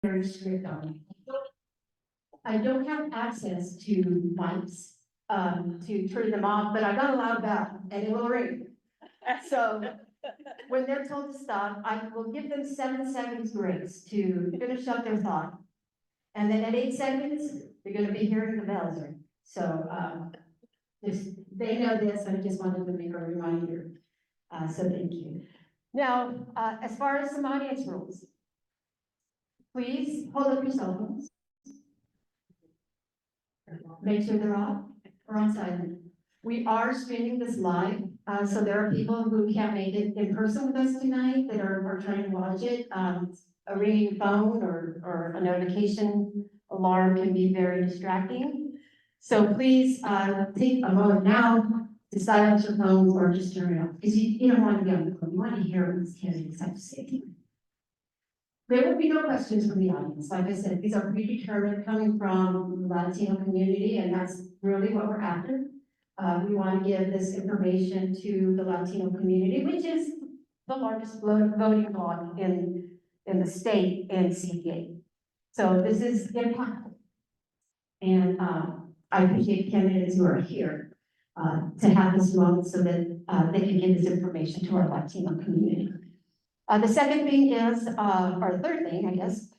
very strict on me. I don't have access to mics, to turn them off, but I got a loud bell and it will ring. So when they're told to stop, I will give them 7 seconds grace to finish up their thought. And then at 8 seconds, they're gonna be hearing the bells ring. So, they know this, I just wanted to make a reminder. So thank you. Now, as far as some audience rules, please hold up your cell phones. Make sure they're off or on silent. We are streaming this live, so there are people who can't make it in person with us tonight that are trying to watch it. A ringing phone or a notification alarm can be very distracting. So please, take a moment now to silence your phones or just turn it off, because you don't want to be on the phone, you want to hear what these candidates have to say. There will be no questions from the audience. Like I said, these are predetermined coming from the Latino community, and that's really what we're after. We want to give this information to the Latino community, which is the largest voting bloc in the state and CPA. So this is impactful. And I appreciate candidates who are here to have this moment so that they can give this information to our Latino community. The second thing is, or third thing, I guess,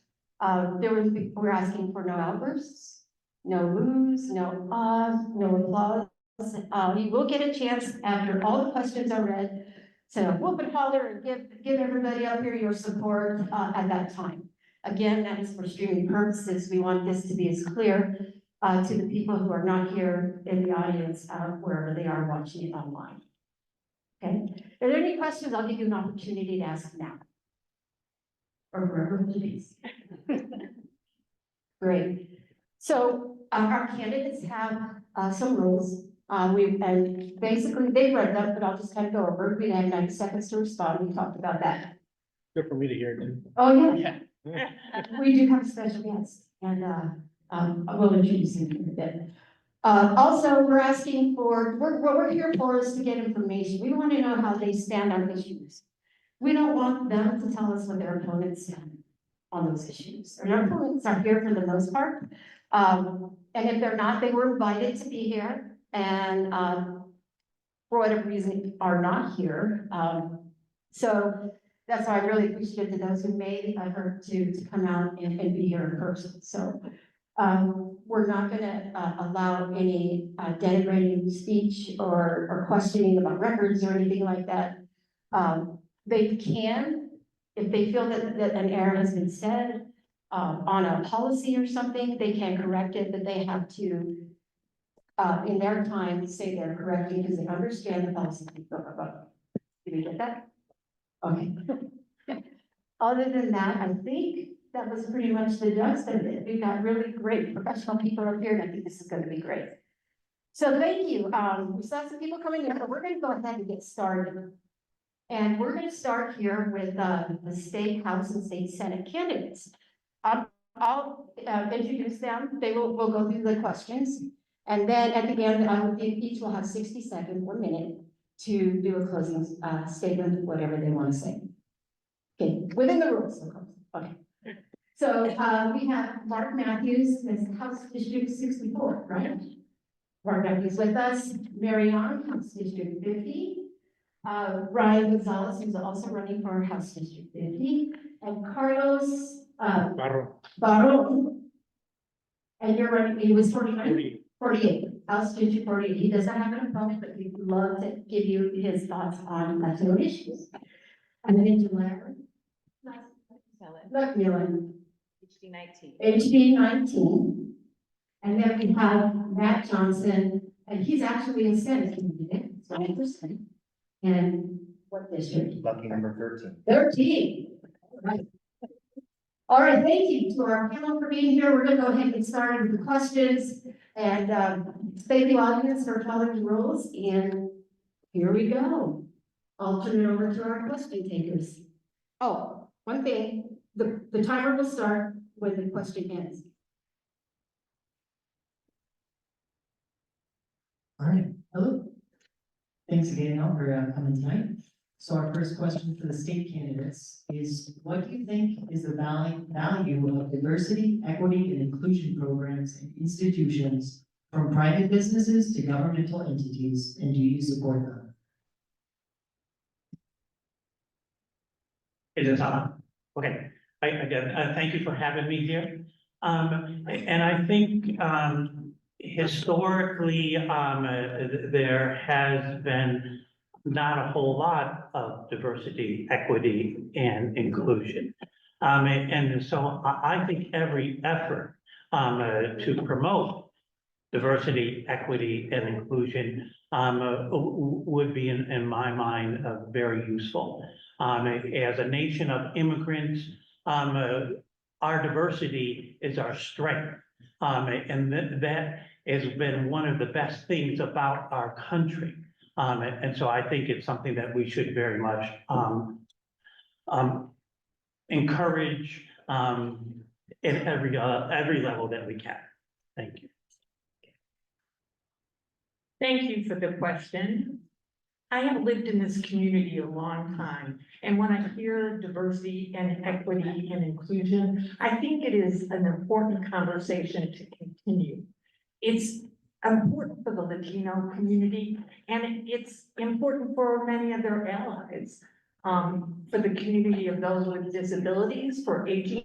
we're asking for no outbursts, no boos, no ahs, no applause. You will get a chance after all the questions are read to whoop and holler and give everybody up here your support at that time. Again, that is for streaming purposes. We want this to be as clear to the people who are not here in the audience, wherever they are watching it online. Okay, are there any questions? I'll give you an opportunity to ask now. Or wherever please. Great. So our candidates have some rules. And basically they've read them, but I'll just kind of go over. We have 90 seconds to respond. We talked about that. Good for me to hear it. Oh, yeah. We do have a special guest, and I will introduce him in a bit. Also, we're asking for, what we're here for is to get information. We want to know how they stand on issues. We don't want them to tell us what their opponents stand on those issues. Our opponents are here for the most part. And if they're not, they were invited to be here, and for whatever reason are not here. So that's why I really appreciate to those who made the effort to come out and be here in person. So we're not going to allow any denigrating speech or questioning about records or anything like that. They can, if they feel that an error has been said on a policy or something, they can correct it, but they have to, in their time, say they're correcting because they understand the policy. Did we get that? Okay. Other than that, I think that was pretty much the gist of it. We've got really great professional people up here, and I think this is going to be great. So thank you. We saw some people coming in, but we're going to go ahead and get started. And we're going to start here with the state House and state Senate candidates. I'll introduce them. We'll go through the questions. And then at the end, each will have 60 seconds, 1 minute, to do a closing statement, whatever they want to say. Okay, within the rules, of course. Okay. So we have Mark Matthews, this House District 64, right? Mark Matthews with us. Marianne, House District 50. Ryan Gonzalez, who's also running for House District 50. And Carlos Barro. And you're running, he was 49? 48. House District 48. He doesn't have an opponent, but he'd love to give you his thoughts on Latino issues. And then into Larry. Macmillan. HD 19. HD 19. And then we have Matt Johnson, and he's actually a Senate candidate, so interesting. And what district? Lucky number 13. 13. Right. All right, thank you to our panel for being here. We're going to go ahead and get started with the questions. And thank you, audience, for following the rules. And here we go. I'll turn it over to our question takers. Oh, one thing, the timer will start when the question ends. All right, hello. Thanks again, Al, for coming tonight. So our first question for the state candidates is, what do you think is the value of diversity, equity, and inclusion programs and institutions from private businesses to governmental entities, and do you support them? Is it on? Okay, again, thank you for having me here. And I think, historically, there has been not a whole lot of diversity, equity, and inclusion. And so I think every effort, to promote diversity, equity, and inclusion, would be, in my mind, very useful. As a nation of immigrants, our diversity is our strength. And that has been one of the best things about our country. And so I think it's something that we should very much encourage in every level that we can. Thank you. Thank you for the question. I have lived in this community a long time, and when I hear diversity and equity and inclusion, I think it is an important conversation to continue. It's important for the Latino community, and it's important for many of their allies, for the community of those with disabilities, for aging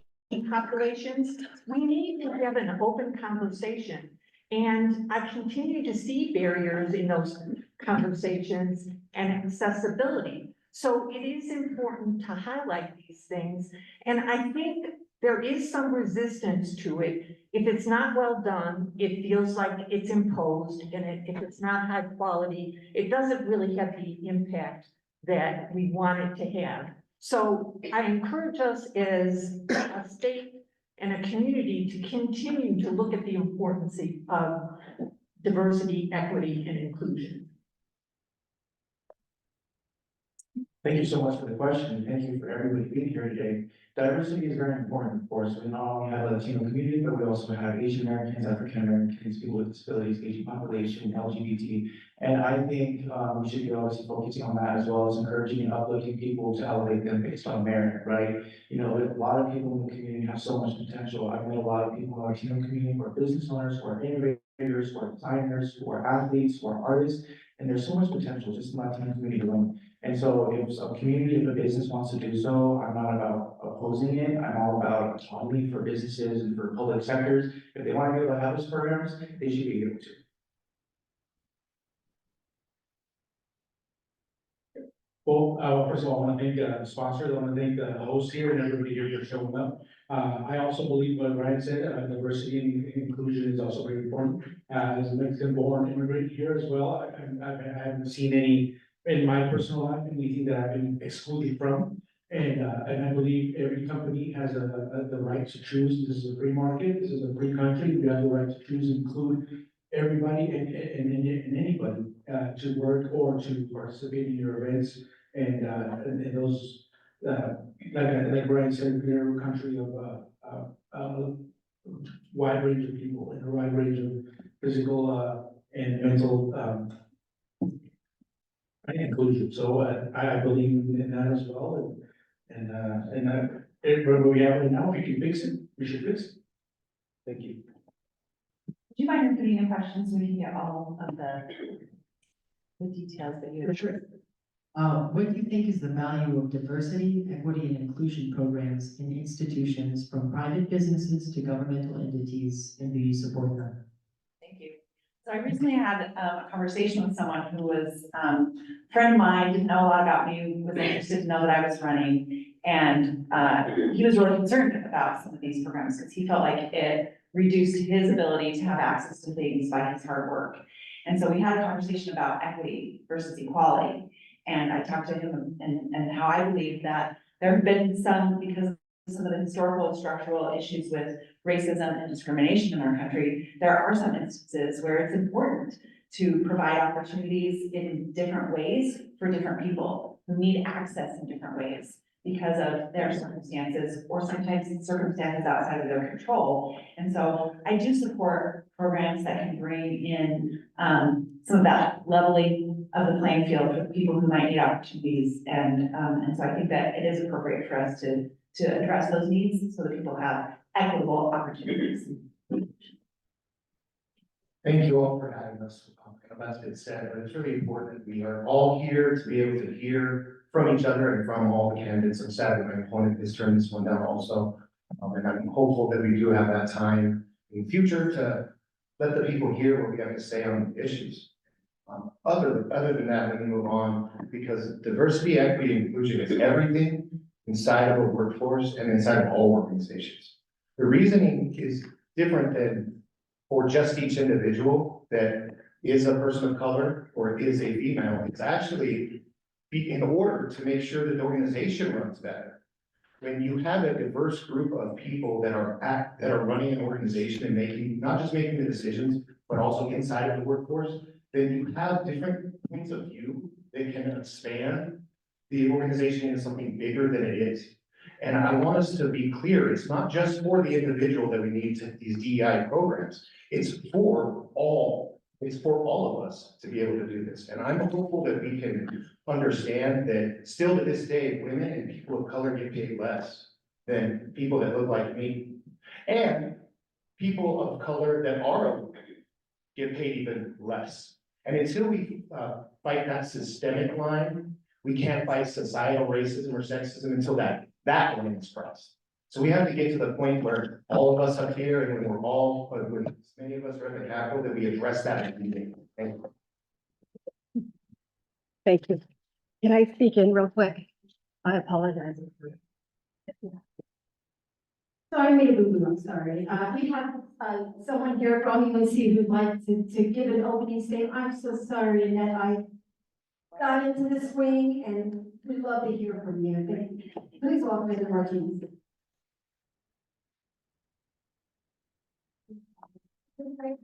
populations. We need to have an open conversation. And I continue to see barriers in those conversations and accessibility. So it is important to highlight these things. And I think there is some resistance to it. If it's not well done, it feels like it's imposed. And if it's not high quality, it doesn't really have the impact that we want it to have. So I encourage us as a state and a community to continue to look at the importance of diversity, equity, and inclusion. Thank you so much for the question. Thank you for everybody being here today. Diversity is very important, of course. We not only have a Latino community, but we also have Asian Americans, African Americans, people with disabilities, Asian population, LGBT. And I think we should be obviously focusing on that, as well as encouraging and uplifting people to elevate them based on merit, right? You know, a lot of people in the community have so much potential. I've met a lot of people in the Latino community who are business owners, who are innovators, who are designers, who are athletes, who are artists, and there's so much potential just in the Latino community alone. And so if a community, if a business wants to do so, I'm not about opposing it. I'm all about autonomy for businesses and for public sectors. If they want to be able to have those programs, they should be able to. Well, first of all, I want to thank the sponsors. I want to thank the host here and everybody here for showing up. I also believe what Ryan said, diversity and inclusion is also very important. As a Mexican-born immigrant here as well, I haven't seen any in my personal life, anything that I've been excluded from. And I believe every company has the right to choose. This is a free market. This is a free country. We have the right to choose and include everybody and anybody to work or to participate in your events. And those, like Brian said, we're a country of a wide range of people and a wide range of physical and mental inclusion. So I believe in that as well. And where we have it now, if we can fix it, we should fix it. Thank you. Do you mind repeating the question so we can get all of the details that you? For sure. What do you think is the value of diversity, equity, and inclusion programs in institutions from private businesses to governmental entities, and do you support them? Thank you. So I recently had a conversation with someone who was a friend of mine, didn't know a lot about me, was interested to know that I was running. And he was really concerned about some of these programs because he felt like it reduced his ability to have access to things by his hard work. And so we had a conversation about equity versus equality. And I talked to him and how I believe that there have been some, because of some of the historical and structural issues with racism and discrimination in our country, there are some instances where it's important to provide opportunities in different ways for different people who need access in different ways because of their circumstances, or sometimes circumstances outside of their control. And so I do support programs that can bring in some of that leveling of the playing field for people who might need opportunities. And so I think that it is appropriate for us to address those needs so that people have equitable opportunities. Thank you all for having us. That's been said, but it's really important that we are all here to be able to hear from each other and from all the candidates. I'm sad that my opponent has turned this one down also. And I'm hopeful that we do have that time in the future to let the people hear what we have to say on the issues. Other than that, let me move on, because diversity, equity, and inclusion is everything inside of a workforce and inside of all organizations. The reasoning is different than for just each individual that is a person of color or is a female. It's actually in order to make sure that the organization runs better. When you have a diverse group of people that are running an organization and making, not just making the decisions, but also inside of the workforce, then you have different points of view that can expand the organization into something bigger than it is. And I want us to be clear, it's not just for the individual that we need these DEI programs. It's for all of us to be able to do this. And I'm hopeful that we can understand that still to this day, women and people of color get paid less than people that look like me. And people of color that are get paid even less. And until we fight that systemic line, we can't fight societal racism or sexism until that line is crossed. So we have to get to the point where all of us up here, and when many of us are at the Capitol, that we address that immediately. Thank you. Thank you. Can I speak in real quick? I apologize. So I made a boo-boo, I'm sorry. We have someone here from UNC who'd like to give an opening statement. I'm so sorry, Annette, I got into this wing and we'd love to hear from you. Please welcome Mr. Martinez.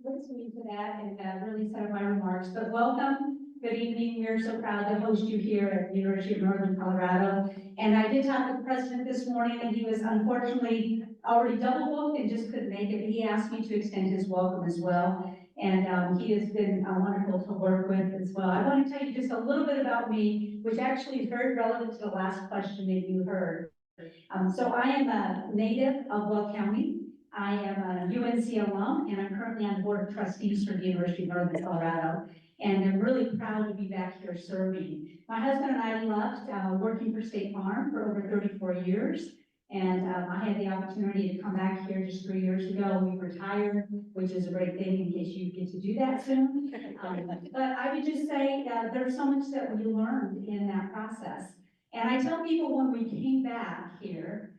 Listening to that and really set up my remarks, but welcome. Good evening. We're so proud to host you here at the University of Northern Colorado. And I did talk to the president this morning, and he was unfortunately already double booked and just couldn't make it. But he asked me to extend his welcome as well. And he has been wonderful to work with as well. I want to tell you just a little bit about me, which actually is very relevant to the last question that you heard. So I am a native of Weld County. I am a UNC alum, and I'm currently on the board of trustees for the University of Northern Colorado. And I'm really proud to be back here serving. My husband and I left working for State Farm for over 34 years. And I had the opportunity to come back here just 3 years ago. We retired, which is a great thing in case you get to do that soon. But I would just say there's so much that we learned in that process. And I tell people when we came back here,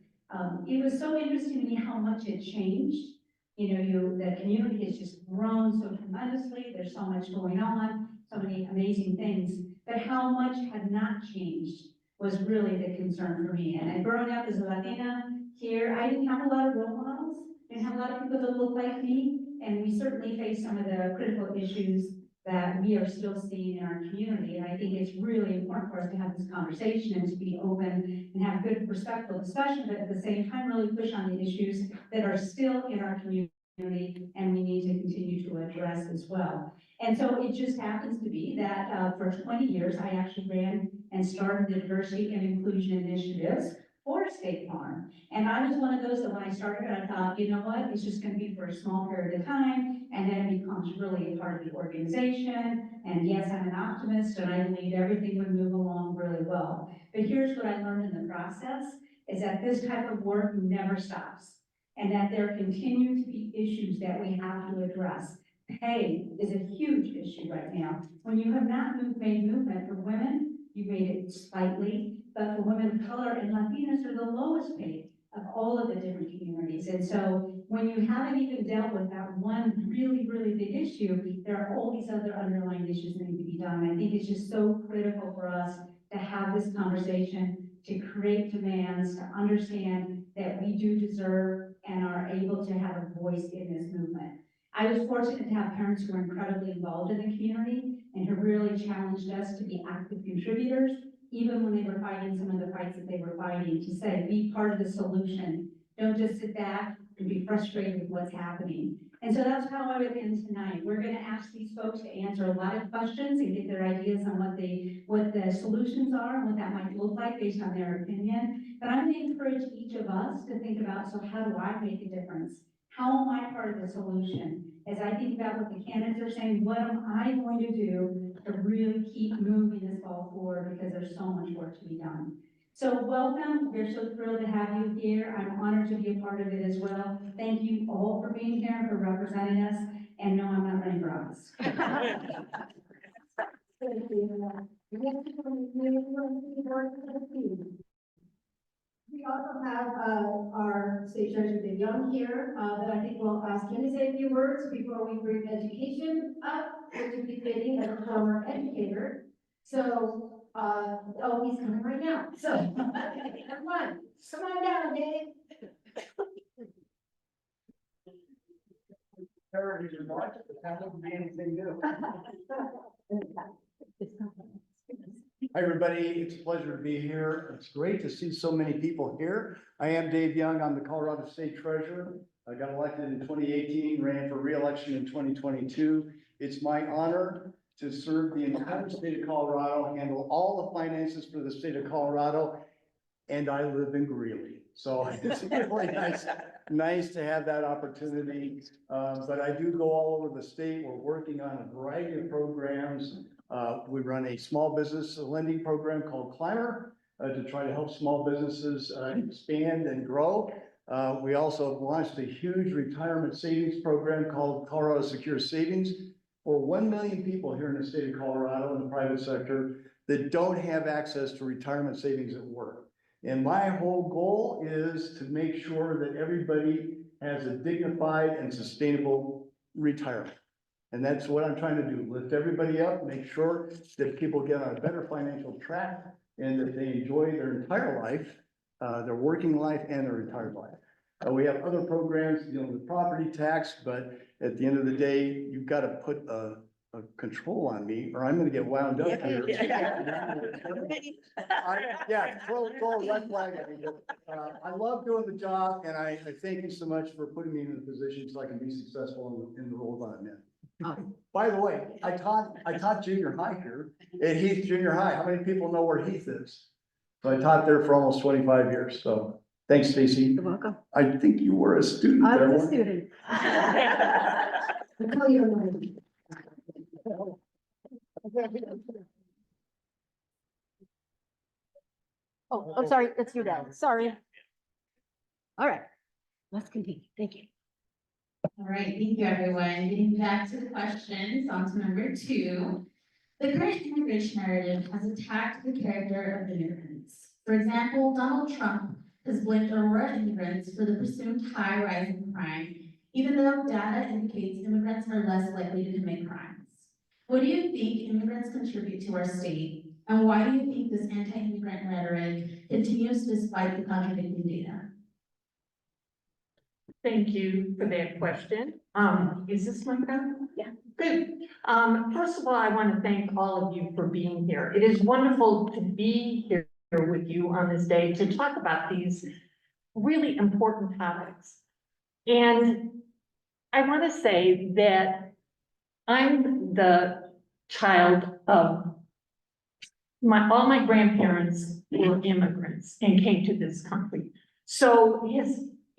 it was so interesting to me how much it changed. You know, the community has just grown so tremendously. There's so much going on, so many amazing things, but how much had not changed was really the concern for me. And growing up as a Latina here, I didn't have a lot of role models, didn't have a lot of people that looked like me, and we certainly face some of the critical issues that we are still seeing in our community. And I think it's really important for us to have this conversation and to be open and have good respectful discussion, but at the same time really push on the issues that are still in our community and we need to continue to address as well. And so it just happens to be that for 20 years, I actually ran and started the diversity and inclusion initiatives for State Farm. And I was one of those that when I started, I thought, you know what, it's just gonna be for a small period of time, and then it becomes really a part of the organization. And yes, I'm an optimist, and I believe everything would move along really well. But here's what I learned in the process, is that this type of work never stops, and that there continue to be issues that we have to address. Pay is a huge issue right now. When you have not made movement for women, you made it slightly, but for women of color and Latinas are the lowest paid of all of the different communities. And so when you haven't even dealt with that one really, really big issue, there are all these other underlying issues that need to be done. And I think it's just so critical for us to have this conversation, to create demands, to understand that we do deserve and are able to have a voice in this movement. I was fortunate to have parents who were incredibly involved in the community and who really challenged us to be active contributors, even when they were fighting some of the fights that they were fighting, to say, be part of the solution. Don't just sit back and be frustrated with what's happening. And so that's how I would end tonight. We're gonna ask these folks to answer a lot of questions and get their ideas on what the solutions are and what that might look like based on their opinion. But I'm gonna encourage each of us to think about, so how do I make a difference? How am I part of the solution? As I think about what the candidates are saying, what am I going to do to really keep moving this ball forward, because there's so much work to be done. So welcome, we're so thrilled to have you here. I'm honored to be a part of it as well. Thank you all for being here and for representing us, and no, I'm not running for office. We also have our state treasurer, Dave Young, here, that I think will ask him to say a few words before we bring education up, which would be fitting as a former educator. So, oh, he's coming right now. So, come on down, Dave. Hi, everybody. It's a pleasure to be here. It's great to see so many people here. I am Dave Young. I'm the Colorado State Treasurer. I got elected in 2018, ran for re-election in 2022. It's my honor to serve the entire state of Colorado, handle all the finances for the state of Colorado, and I live in Greeley. So it's really nice to have that opportunity. But I do go all over the state. We're working on a variety of programs. We run a small business lending program called Climber to try to help small businesses expand and grow. We also have launched a huge retirement savings program called Colorado Secure Savings for 1 million people here in the state of Colorado in the private sector that don't have access to retirement savings at work. And my whole goal is to make sure that everybody has a dignified and sustainable retirement. And that's what I'm trying to do, lift everybody up, make sure that people get on a better financial track and that they enjoy their entire life, their working life and their retired life. We have other programs dealing with property tax, but at the end of the day, you've got to put a control on me or I'm gonna get wound up here. Throw a red flag at me. I love doing the job and I thank you so much for putting me in the position so I can be successful in the role that I'm in. By the way, I taught junior high here at Heath Junior High. How many people know where Heath is? So I taught there for almost 25 years. So thanks, Stacy. You're welcome. I think you were a student I there. was a weren't you? student. I call you a lady. Oh, I'm sorry, it's your dad, sorry. All right, let's continue, thank you. All right, thank you, everyone. Getting back to the questions, on to number 2. The current immigration narrative has attacked the character of immigrants. For example, Donald Trump has blamed Aurora immigrants for the presumed high rise in crime, even though data indicates immigrants are less likely to commit crimes. What do you think immigrants contribute to our state, and why do you think this anti-immigrant rhetoric continues despite the contradicting data? Thank you for that question. Is this my turn? Yeah. Good. First of all, I want to thank all of you for being here. It is wonderful to be here with you on this day to talk about these really important topics. And I want to say that I'm the child of all my grandparents were immigrants and came to this country. So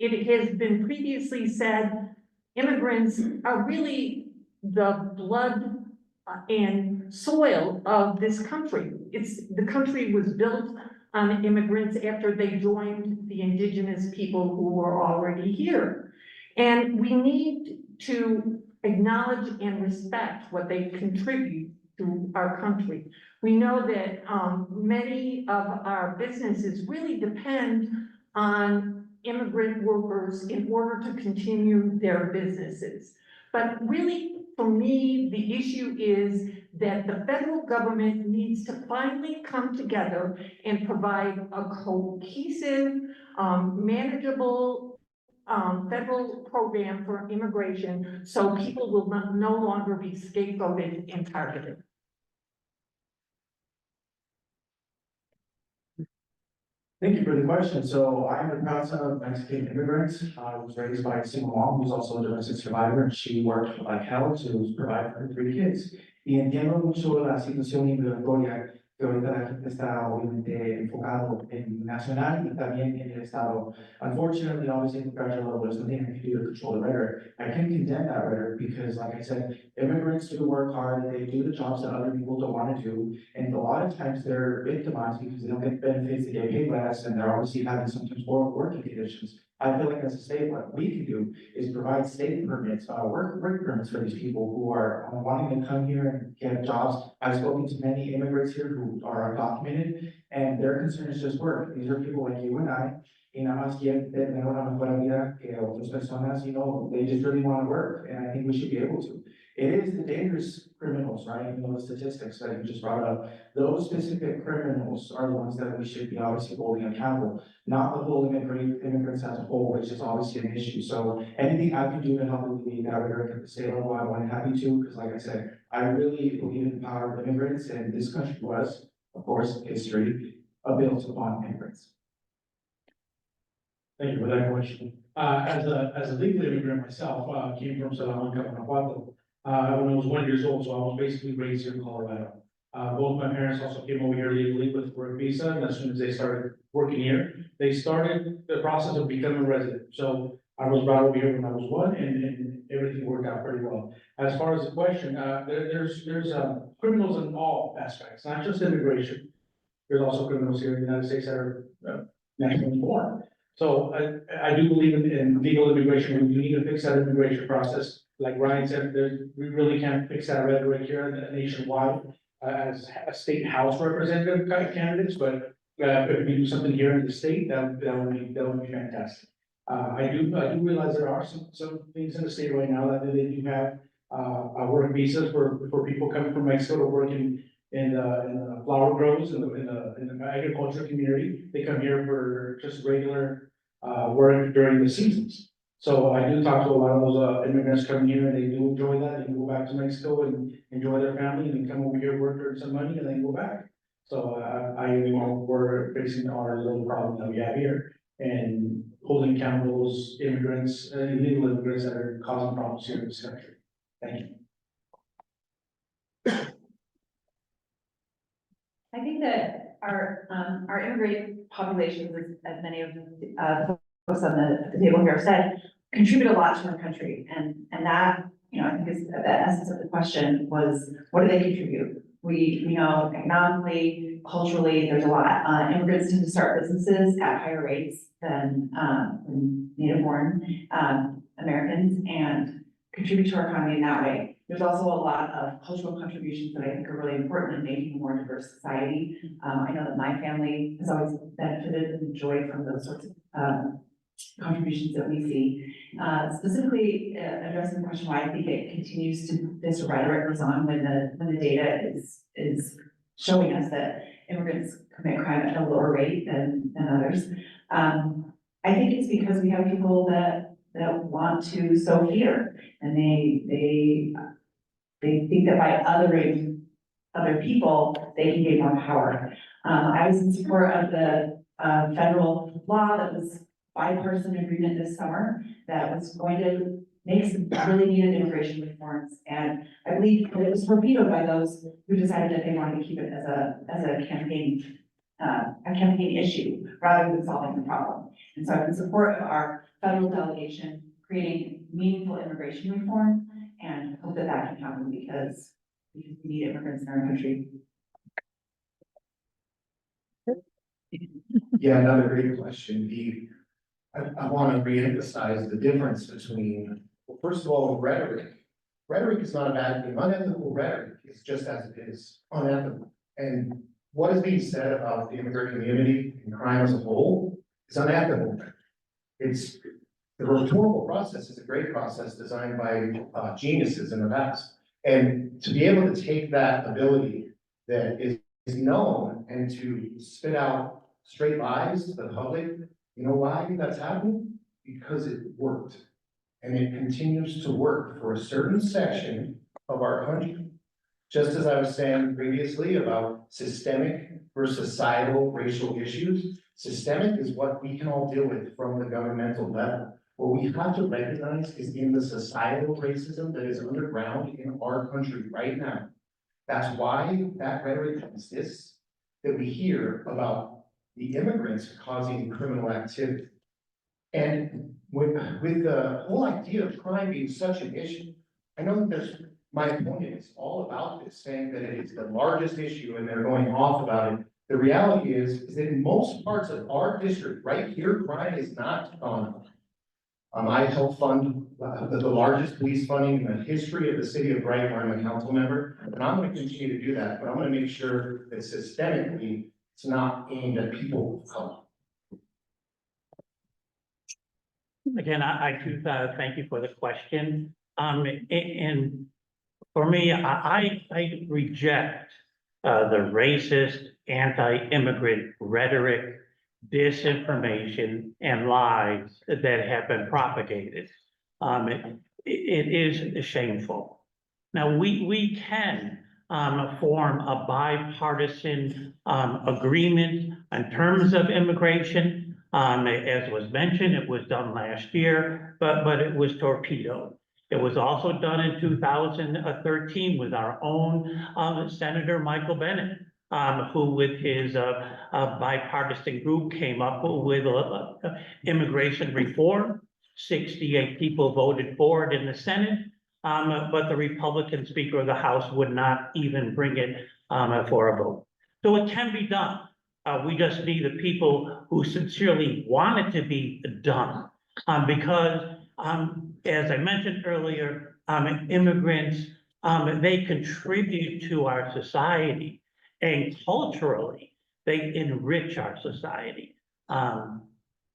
it has been previously said, immigrants are really the blood and soil of this country. The country was built on immigrants after they joined the indigenous people who were already here. And we need to acknowledge and respect what they contribute to our country. We know that many of our businesses really depend on immigrant workers in order to continue their businesses. But really, for me, the issue is that the federal government needs to finally come together and provide a cohesive, manageable federal program for immigration so people will no longer be scapegoated and targeted. Thank you for the question. So I'm a proud son of Mexican immigrants. I was raised by a single mom who's also a domestic survivor, and she worked like hell to provide for her 3 kids. Y entiendo mucho la situación migratoria que ahorita la gente está obviamente enfocado en nacional y también en el estado. Unfortunately, obviously, the federal level, there's nothing I can do to control the rhetoric. I can condemn that rhetoric because, like I said, immigrants do work hard, they do the jobs that other people don't want to do. And a lot of times they're victimized because they don't get benefits, they get paid less, and they're obviously having sometimes horrible working conditions. I feel like as a state, what we can do is provide state permits, work permits for these people who are wanting to come here and get jobs. I've spoken to many immigrants here who are undocumented, and their concern is just work. These are people like you and I, y nada más quieren tener una mejor vida que otras personas, they just really want to work, and I think we should be able to. It is the dangerous criminals, right? The statistics that you just brought up. Those specific criminals are the ones that we should be obviously holding accountable, not the whole immigrants as a whole, which is obviously an issue. So anything I can do to help alleviate that rhetoric at the state level, I want to happy to, because like I said, I really believe in the power of immigrants, and this country was, of course, history built upon immigrants. Thank you for that question. As a legal immigrant myself, came from Salamanca, Guanajuato. When I was 1 year old, so I was basically raised here in Colorado. Both my parents also came over here legally with work visa, and as soon as they started working here, they started the process of becoming a resident. So I was brought over here when I was 1, and everything worked out pretty well. As far as the question, there's criminals in all aspects, not just immigration. There's also criminals here in the United States that are nationally born. So I do believe in legal immigration. We need to fix that immigration process. Like Ryan said, we really can't fix that rhetoric here nationwide as a state house representative kind of candidates, but if we do something here in the state, that would be fantastic. I do realize there are some things in the state right now that they do have work visas for people coming from Mexico to work in the flower grows in the agriculture community. They come here for just regular work during the seasons. So I do talk to a lot of those immigrants coming here, and they do enjoy that. They can go back to Mexico and enjoy their family, and then come over here, work, earn some money, and then go back. So we're facing our little problem that we have here, and holding accountable those immigrants, illegal immigrants that are causing problems here in this country. Thank you. I think that our immigrant populations, as many of the folks on the table here said, contribute a lot to our country, and that, I think is the essence of the question was, what do they contribute? We know economically, culturally, there's a lot. Immigrants tend to start businesses at higher rates than native-born Americans, and contribute to our economy in that way. There's also a lot of cultural contributions that I think are really important in making a more diverse society. I know that my family has always benefited and enjoyed from those sorts of contributions that we see. Specifically addressing the question why I think it continues to, this rhetoric goes on when the data is showing us that immigrants commit crime at a lower rate than others. I think it's because we have people that want to sow fear, and they think that by othering other people, they can gain more power. I was in support of the federal law that was bipartisan agreement this summer that was going to make some really needed immigration reforms. And I believe that it was torpedoed by those who decided that they wanted to keep it as a campaign issue rather than solving the problem. And so I'm in support of our federal delegation creating meaningful immigration reform, and hope that can happen because we need immigrants in our country. Yeah, another great question. I want to reemphasize the difference between, well, first of all, rhetoric. Rhetoric is not a bad thing. Unethical rhetoric is just as it is unethical. And what is being said about the immigrant community and crime as a whole is unethical. The rhetorical process is a great process designed by geniuses in the past. And to be able to take that ability that is known and to spit out straight lies to the public, you know why that's happening? Because it worked. And it continues to work for a certain section of our country. Just as I was saying previously about systemic versus societal racial issues, Systemic is what we can all deal with from the governmental level. What we have to recognize is in the societal racism that is underground in our country right now. That's why that rhetoric exists, that we hear about the immigrants causing criminal activity. And with the whole idea of crime being such an issue, I know that my opponent is all about this, saying that it is the largest issue and they're going off about it. The reality is that in most parts of our district, right here, crime is not gone up. I help fund the largest police funding in the history of the city of Brighton, where I'm a council member, and I'm gonna continue to do that, but I'm gonna make sure that systemically, it's not aimed at people of color. Again, I do, thank you for the question. And for me, I reject the racist, anti-immigrant rhetoric, disinformation, and lies that have been propagated. It is shameful. Now, we can form a bipartisan agreement in terms of immigration. As was mentioned, it was done last year, but it was torpedoed. It was also done in 2013 with our own Senator Michael Bennett, who with his bipartisan group came up with immigration reform. 68 people voted for it in the Senate, but the Republican Speaker of the House would not even bring it for a vote. So it can be done. We just need the people who sincerely want it to be done. Because, as I mentioned earlier, immigrants, they contribute to our society, and culturally, they enrich our society.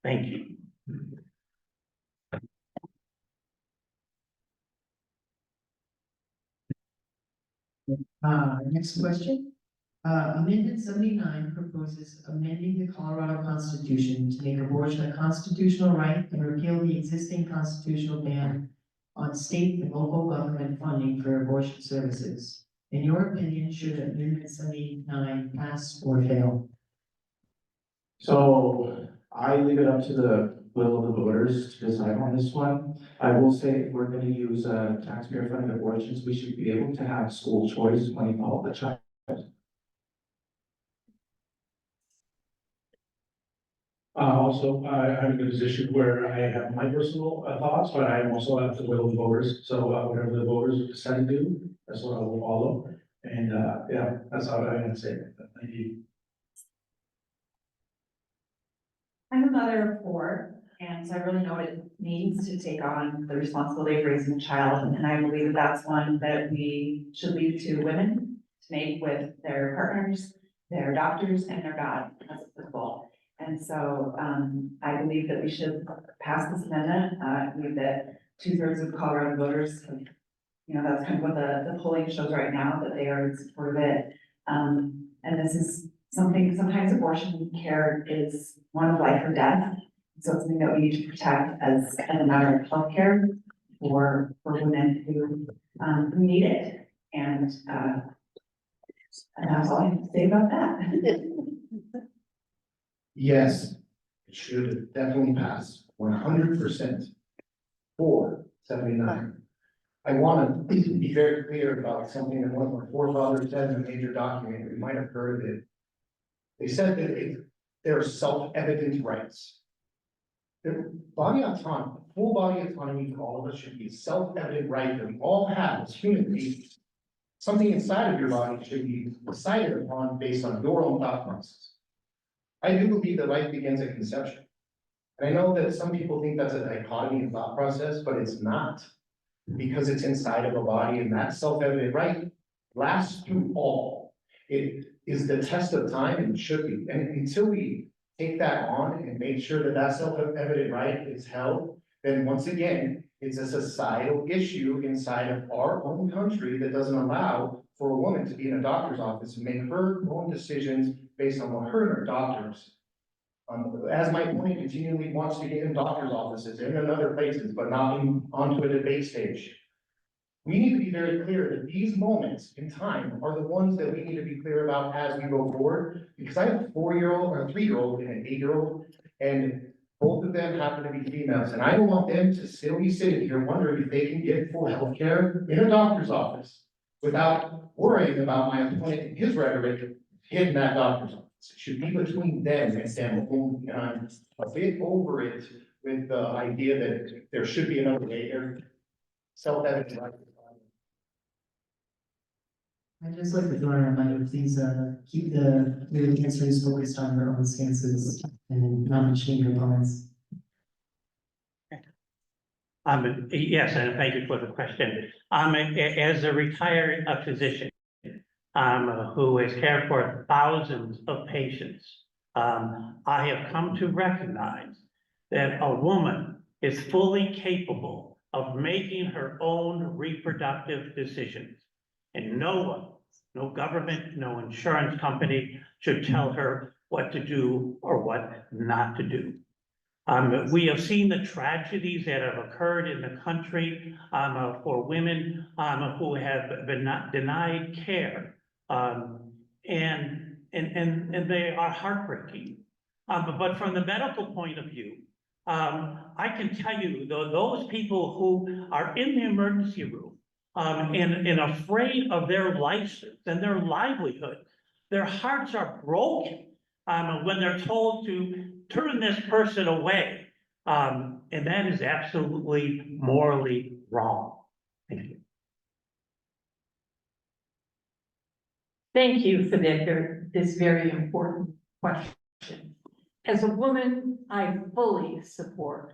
Thank you. Next question. Amendment 79 proposes amending the Colorado Constitution to make abortion a constitutional right and repeal the existing constitutional ban on state and local government funding for abortion services. In your opinion, should Amendment 79 pass or fail? So I leave it up to the will of the voters to decide on this one. I will say if we're gonna use taxpayer funded abortions, we should be able to have school choice when you follow the child. Also, I'm in a position where I have my personal thoughts, but I am also have the will of the voters. So whatever the voters decide to do, that's what I will follow. And yeah, that's all I have to say. Thank you. I'm a mother of four, and so I really know what it means to take on the responsibility of raising a child. And I believe that that's one that we should leave to women to make with their partners, their doctors, and their God as applicable. And so I believe that we should pass this amendment. I believe that 2/3 of Colorado voters, that's kind of what the polling shows right now, that they are in support of it. And this is something, sometimes abortion care is one of life or death. So it's something that we need to protect as a matter of healthcare for women who need it. And that's all I have to say about that. Yes, it should definitely pass 100% for 79. I want to be very clear about something that one of our forefathers said in a major document. You might have heard of it. They said that there are self-evident rights. The body autonomy, full body autonomy for all of us should be a self-evident right that we all have as human beings. Something inside of your body should be decided upon based on your own thought process. I do believe that life begins at conception. And I know that some people think that's a dichotomy in thought process, but it's not. Because it's inside of a body, and that self-evident right lasts through all. It is the test of time, and it should be. And until we take that on and make sure that that self-evident right is held, then once again, it's a societal issue inside of our own country that doesn't allow for a woman to be in a doctor's office and make her own decisions based on what her and her doctors. As my point continually wants to get in doctor's offices and in other places, but not onto a debate stage. We need to be very clear that these moments in time are the ones that we need to be clear about as we go forward. Because I have a 4-year-old or a 3-year-old and an 8-year-old, and both of them happen to be females, and I don't want them to still be sitting here wondering if they can get full health care in a doctor's office without worrying about my opponent and his rhetoric hitting that doctor's office. It should be between them and them only, and I'm a bit over it with the idea that there should be another way there. Self-evident, right? I'd just like to throw in a reminder, please, keep the answers focused on your own stances and not mentioning your opponents. Yes, and thank you for the question. As a retired physician, who has cared for thousands of patients, I have come to recognize that a woman is fully capable of making her own reproductive decisions. And no one, no government, no insurance company should tell her what to do or what not to do. We have seen the tragedies that have occurred in the country for women who have been denied care. And they are heartbreaking. But from the medical point of view, I can tell you, those people who are in the emergency room and afraid of their lives and their livelihood, their hearts are broken when they're told to turn this person away. And that is absolutely morally wrong. Thank you. Thank you for this very important question. As a woman, I fully support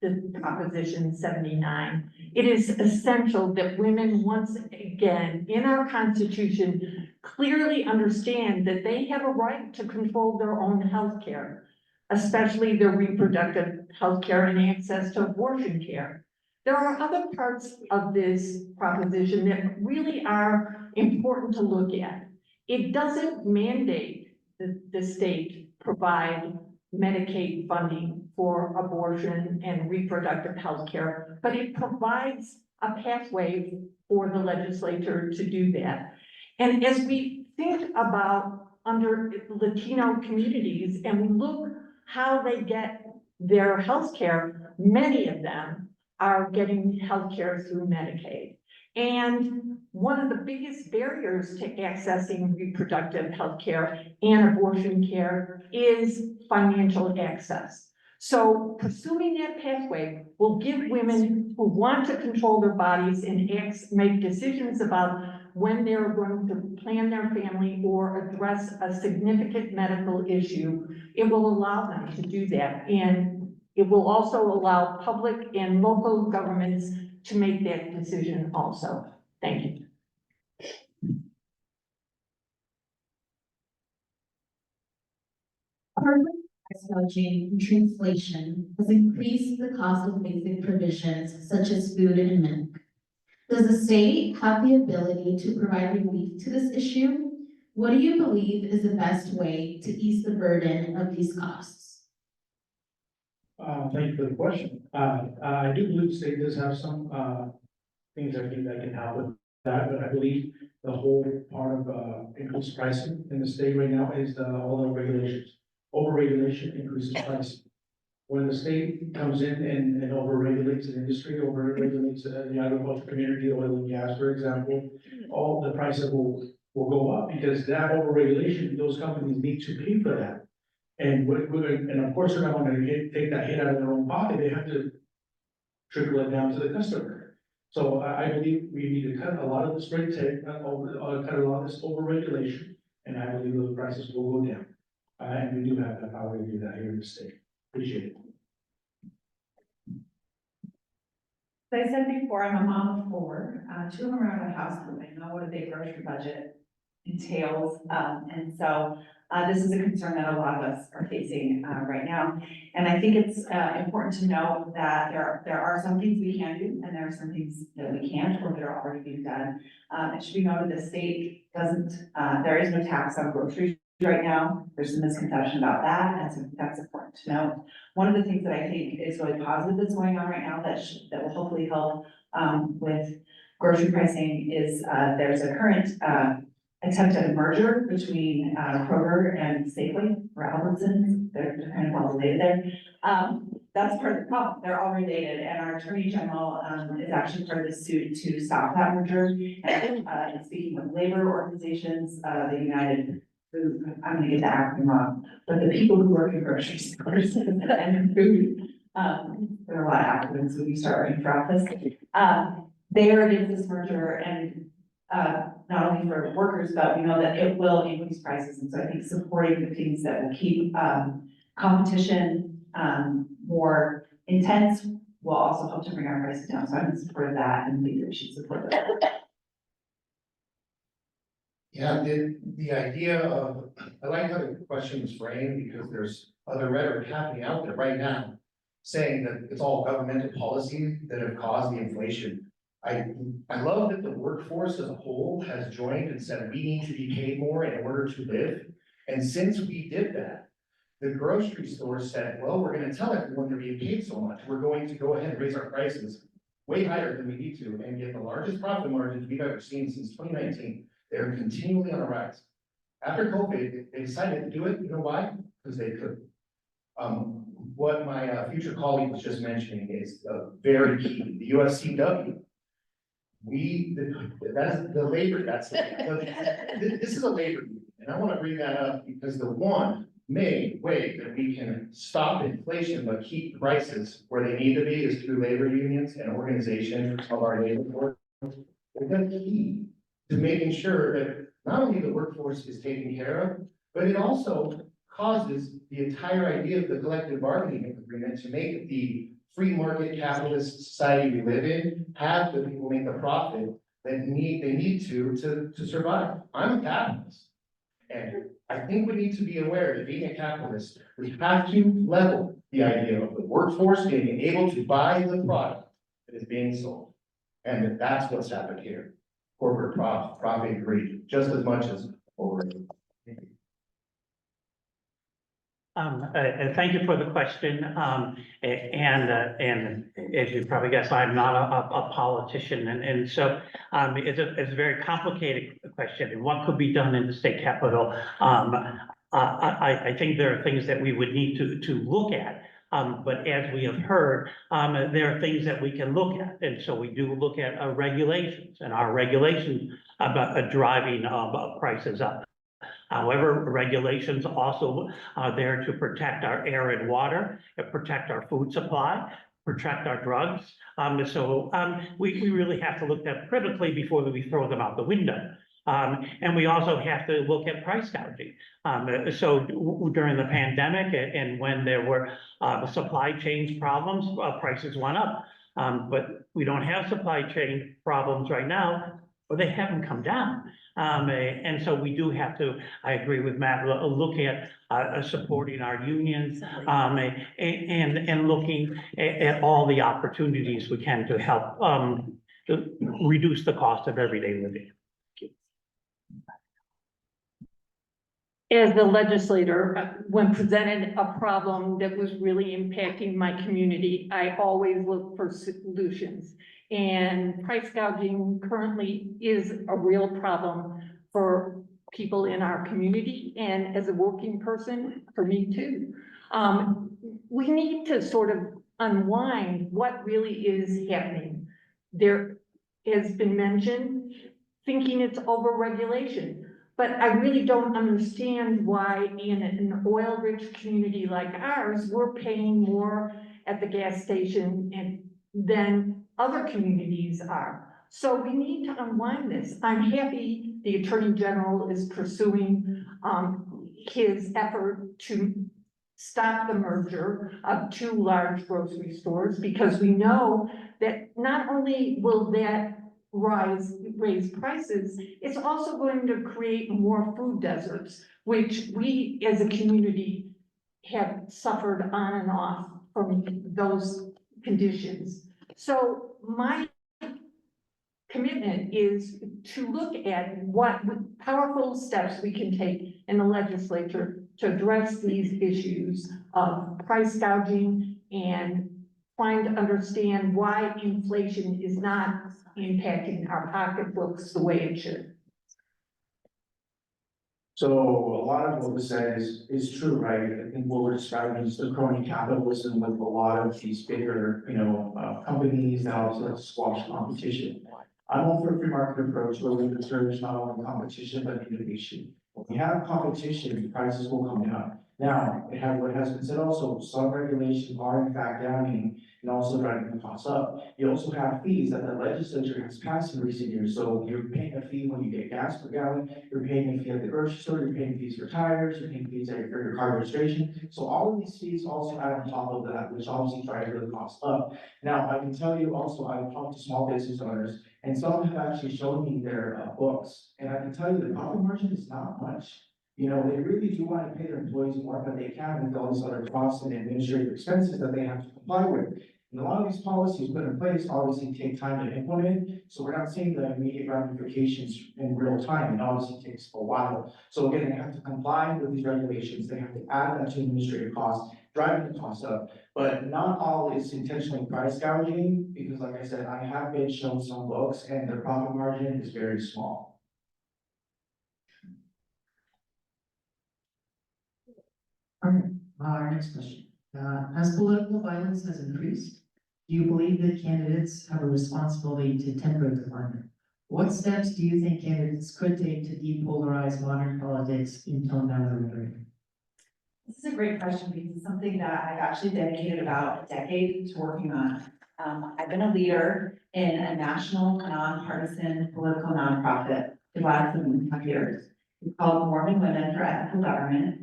the Proposition 79. It is essential that women once again in our Constitution clearly understand that they have a right to control their own health care, especially their reproductive health care and access to abortion care. There are other parts of this proposition that really are important to look at. It doesn't mandate the state provide Medicaid funding for abortion and reproductive health care, but it provides a pathway for the legislature to do that. And as we think about under Latino communities and we look how they get their health care, many of them are getting health care through Medicaid. And one of the biggest barriers to accessing reproductive health care and abortion care is financial access. So pursuing that pathway will give women who want to control their bodies and make decisions about when they're going to plan their family or address a significant medical issue, it will allow them to do that. And it will also allow public and local governments to make that decision also. Thank you. Technology and inflation has increased the cost of basic provisions such as food and milk. Does the state have the ability to provide relief to this issue? What do you believe is the best way to ease the burden of these costs? Thank you for the question. I do believe the state does have some things I think that can help with that, but I believe the whole part of increased pricing in the state right now is all the regulations. Overregulation increases pricing. When the state comes in and overregulates an industry, overregulates the agriculture community, oil and gas, for example, all the prices will go up because that overregulation, those companies need to pay for that. And of course, they're not going to take that hit out of their own pocket. They have to trickle it down to the customer. So I believe we need to cut a lot of this red tape, cut a lot of this overregulation, and I believe those prices will go down. And we do have the power to do that here in the state. Appreciate it. As I said before, I'm a mom of 4, 2 of them are out of the house, and I know what a big grocery budget entails. And so this is a concern that a lot of us are facing right now. And I think it's important to know that there are some things we can do, and there are some things that we can't, or that are already being done. It should be noted the state doesn't, there is no tax on groceries right now. There's some misconception about that, and so that's important to know. One of the things that I think is really positive that's going on right now that will hopefully help with grocery pricing is, there's a current, attempt at a merger between, Kroger and Safeway or Albertsons. They're kind of all related there. That's part of the problem. They're all related, and our Attorney General, is actually part of the suit to stop that merger. And, in speaking with labor organizations, the United Food, I'm gonna get the acronym wrong, but the people who work in grocery stores and in food, there are a lot of acronyms when you start running for office. They are against this merger and, not only for workers, but we know that it will increase prices. And so I think supporting the things that will keep, competition, more intense will also help to bring our prices down. So I'm in support of that and think we should support that. Yeah, the idea of, I like how the question was framed because there's other rhetoric happening out there right now saying that it's all governmental policies that have caused the inflation. I love that the workforce as a whole has joined and said we need to be paid more in order to live. And since we did that, the grocery store said, well, we're gonna tell everyone they're being paid so much. We're going to go ahead and raise our prices way higher than we need to and get the largest profit margins we've ever seen since 2019. They're continually on a rise. After COVID, they decided to do it. You know why? Because they could. What my future colleague was just mentioning is very key. The UFCW. That's the labor. This is a labor union, and I want to bring that up because the one main way that we can stop inflation but keep prices where they need to be is through labor unions and organization of our labor force. That's key to making sure that not only the workforce is taken care of, but it also causes the entire idea of the collective bargaining agreement to make the free market capitalist society we live in have the people make the profit that they need to survive. I'm a capitalist. And I think we need to be aware that being a capitalist, we have to level the idea of the workforce being able to buy the product that is being sold. And that's what's happened here. Corporate profit greed, just as much as over. Thank you for the question. And as you probably guess, I'm not a politician. And so it's a very complicated question. And what could be done in the state capitol? I think there are things that we would need to look at. But as we have heard, there are things that we can look at. And so we do look at regulations, and our regulations about driving prices up. However, regulations also are there to protect our air and water, protect our food supply, protect our drugs. We really have to look at critically before we throw them out the window. And we also have to look at price gouging. So during the pandemic and when there were supply chain problems, prices went up. But we don't have supply chain problems right now, or they haven't come down. And so we do have to, I agree with Matt, look at supporting our unions and looking at all the opportunities we can to help to reduce the cost of everyday living. As the legislator, when presented a problem that was really impacting my community, I always look for solutions. And price gouging currently is a real problem for people in our community. And as a working person, for me too. We need to sort of unwind what really is happening. There has been mentioned thinking it's overregulation. But I really don't understand why in an oil-rich community like ours, we're paying more at the gas station than other communities are. So we need to unwind this. I'm happy the Attorney General is pursuing his effort to stop the merger of two large grocery stores, because we know that not only will that raise prices, it's also going to create more food deserts, which we as a community have suffered on and off from those conditions. So my commitment is to look at what powerful steps we can take in the legislature to address these issues of price gouging and trying to understand why inflation is not impacting our pocketbooks the way it should. So a lot of what was said is true, right? I think what we're describing is the crony capitalism with a lot of these bigger, companies that also squash competition. I'm all for a free market approach where we encourage not only competition, but innovation. When we have competition, prices will come down. Now, what has been said also, some regulations are in fact downing and also driving the costs up. You also have fees that the legislature has passed in recent years. So you're paying a fee when you get gas per gallon, you're paying a fee at the grocery store, you're paying fees for tires, you're paying fees for your car registration. So all of these fees also add on top of that, which obviously drives the cost up. Now, I can tell you also, I've talked to small business owners, and some have actually shown me their books. And I can tell you the profit margin is not much. They really do want to pay their employees more, but they can't with all these other costs and administrative expenses that they have to comply with. And a lot of these policies put in place obviously take time to implement, so we're not seeing the immediate ramifications in real time. It obviously takes a while. So again, they have to comply with these regulations, they have to add that to administrative costs, driving the costs up. But not all is intentionally price gouging, because like I said, I have been shown some books and their profit margin is very small. All right, our next question. As political violence has increased, do you believe that candidates have a responsibility to temper the climate? What steps do you think candidates could take to depolarize modern politics and tone down the rhetoric? This is a great question because it's something that I've actually dedicated about a decade to working on. I've been a leader in a national nonpartisan political nonprofit for the last 7.5 years. It's called Mormon Women for Ethical Government.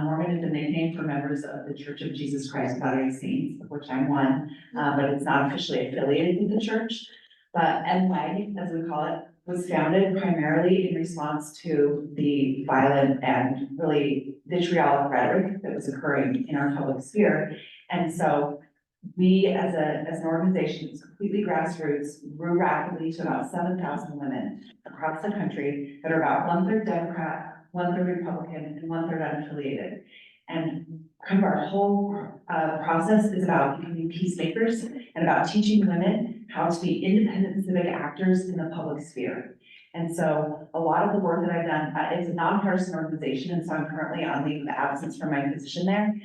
Mormon is a nickname for members of the Church of Jesus Christ of Latter-day Saints, of which I'm one, but it's not officially affiliated with the church. But NWAG, as we call it, was founded primarily in response to the violent and really vitriolic rhetoric that was occurring in our public sphere. And so we, as an organization, was completely grassroots, grew rapidly to about 7,000 women across the country that are about 1/3 Democrat, 1/3 Republican, and 1/3 unaffiliated. And kind of our whole process is about becoming peacemakers and about teaching women how to be independent civic actors in the public sphere. And so a lot of the work that I've done, it's a nonpartisan organization, and so I'm currently on leave of absence from my position there,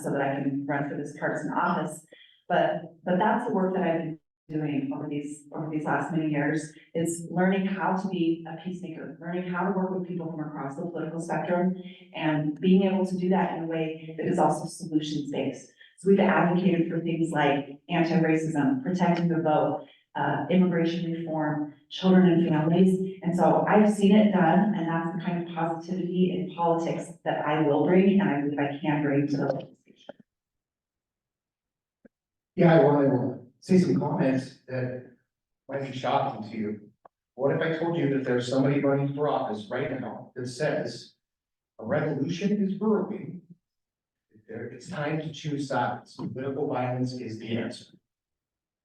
so that I can run for this partisan office. But that's the work that I've been doing over these last many years, is learning how to be a peacemaker, learning how to work with people from across the political spectrum, and being able to do that in a way that is also solutions-based. So we've advocated for things like anti-racism, protecting the vote, immigration reform, children and families. And so I've seen it done, and that's the kind of positivity in politics that I will bring, and I believe I can bring to the legislation. Yeah, I want to say some comments that might be shocking to you. What if I told you that there's somebody running for office right now that says a revolution is brewing? It's time to choose sides. Political violence is the answer.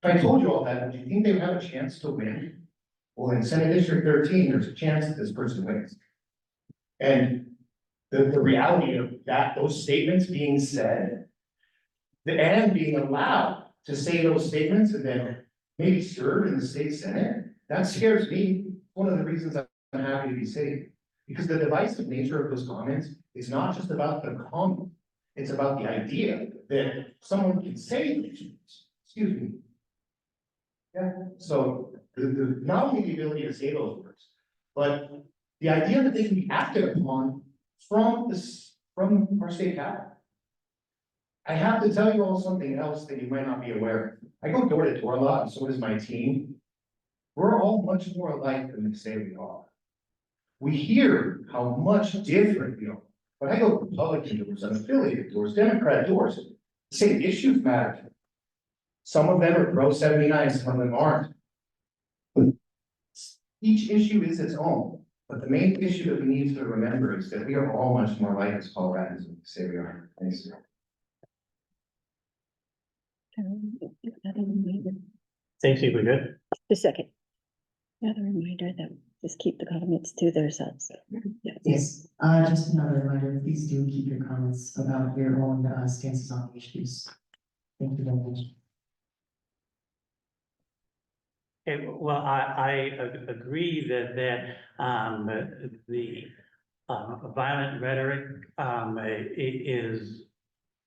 If I told you all that, would you think they would have a chance to win? Well, in Senate District 13, there's a chance that this person wins. And the reality of that, those statements being said, and being allowed to say those statements and then maybe serve in the state Senate, that scares me. One of the reasons I'm happy to be safe, because the divisive nature of those comments is not just about the comment, it's about the idea that someone can say these things. Excuse me. Yeah, so the not only the ability to say those words, but the idea that they can be acted upon from our state capital. I have to tell you all something else that you might not be aware of. I go door to door a lot, and so does my team. We're all much more alike than they say we are. We hear how much different we are. But I go Republican doors, unaffiliated doors, Democrat doors. The same issues matter. Some of them are pro 79, some of them aren't. But each issue is its own. But the main issue that we need to remember is that we are all much more alike as Coloradans than we say we are. Thanks. Stacy, we good? Just a second. Another reminder that just keep the comments to themselves. Yes, just another reminder, please do keep your comments about your own stances on the issues. Thank you very much. Well, I agree the violent rhetoric, is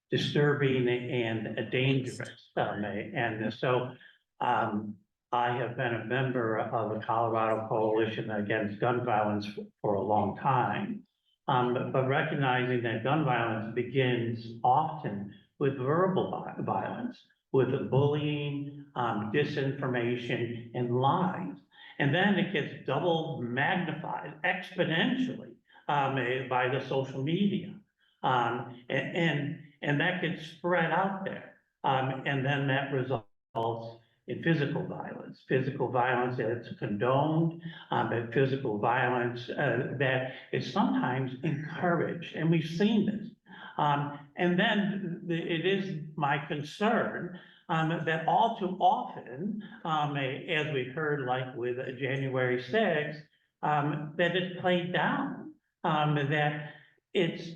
disturbing and dangerous. And so, I have been a member of the Colorado Coalition Against Gun Violence for a long time. But recognizing that gun violence begins often with verbal violence, with bullying, disinformation, and lies. And then it gets double magnified exponentially by the social media. And that gets spread out there. And then that results in physical violence that's condoned, and physical violence that is sometimes encouraged, and we've seen this. And then it is my concern that all too often, as we heard, like with January 6th, that it's played down, that it's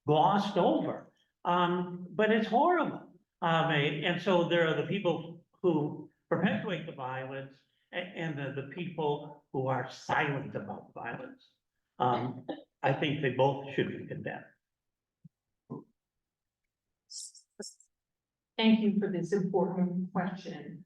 glossed over, but it's horrible. And so there are the people who perpetuate the violence and the people who are silent about violence. I think they both should be condemned. Thank you for this important question.